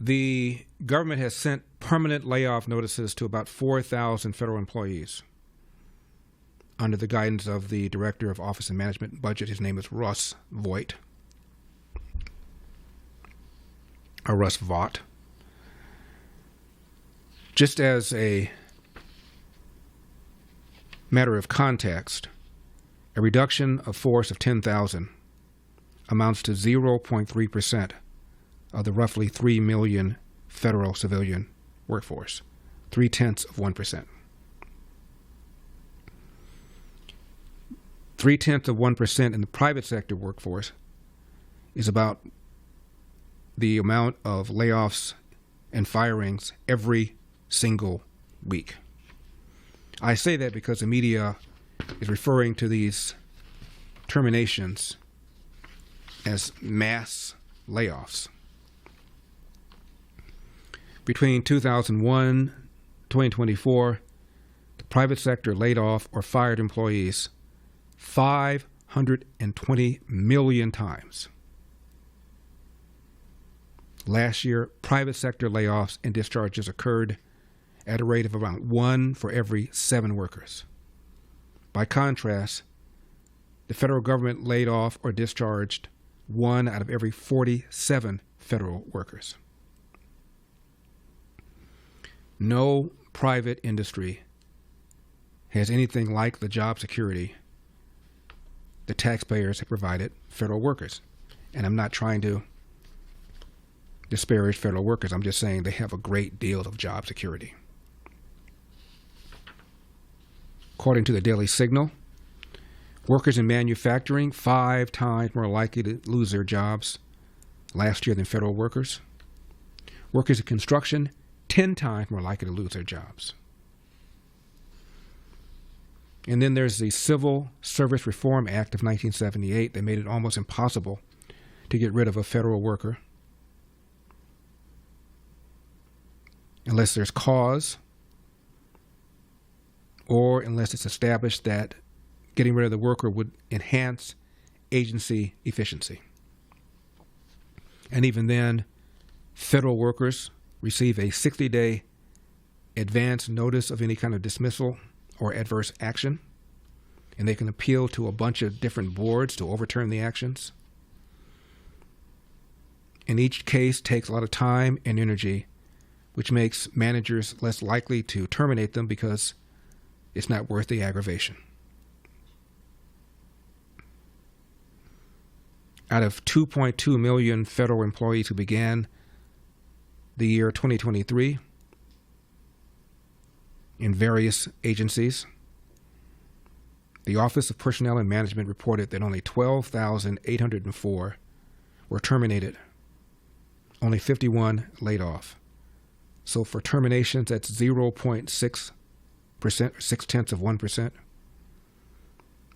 The government has sent permanent layoff notices to about 4,000 federal employees under the guidance of the Director of Office and Management and Budget. His name is Russ Vought. Or Russ Vought. Just as a matter of context, a reduction of force of 10,000 amounts to 0.3% of the roughly 3 million federal civilian workforce, 0.3%. 0.3% in the private sector workforce is about the amount of layoffs and firings every single week. I say that because the media is referring to these terminations as mass layoffs. Between 2001 and 2024, the private sector laid off or fired employees 520 million times. Last year, private sector layoffs and discharges occurred at a rate of around 1 for every 7 workers. By contrast, the federal government laid off or discharged 1 out of every 47 federal workers. No private industry has anything like the job security the taxpayers have provided federal workers. And I'm not trying to disparage federal workers. I'm just saying they have a great deal of job security. According to the Daily Signal, workers in manufacturing 5 times more likely to lose their jobs last year than federal workers. Workers in construction 10 times more likely to lose their jobs. And then there's the Civil Service Reform Act of 1978 that made it almost impossible to get rid of a federal worker unless there's cause or unless it's established that getting rid of the worker would enhance agency efficiency. And even then, federal workers receive a 60-day advance notice of any kind of dismissal or adverse action, and they can appeal to a bunch of different boards to overturn the actions. And each case takes a lot of time and energy, which makes managers less likely to terminate them because it's not worth the aggravation. Out of 2.2 million federal employees who began the year 2023 in various agencies, the Office of Personnel and Management reported that only 12,804 were terminated, only 51 laid off. So for terminations, that's 0.6%, 0.6%,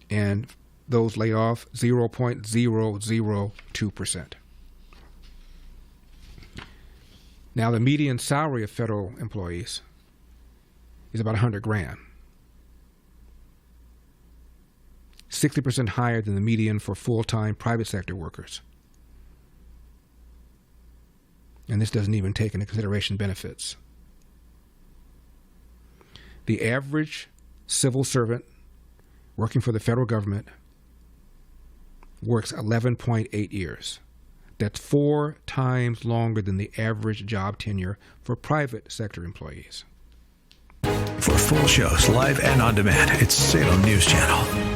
and those laid off, 0.002%. Now, the median salary of federal employees is about $100,000, 60% higher than the median for full-time private sector workers. And this doesn't even take into consideration benefits. The average civil servant working for the federal government works 11.8 years. That's 4 times longer than the average job tenure for private sector employees. For full shows, live and on demand, it's Salem News Channel.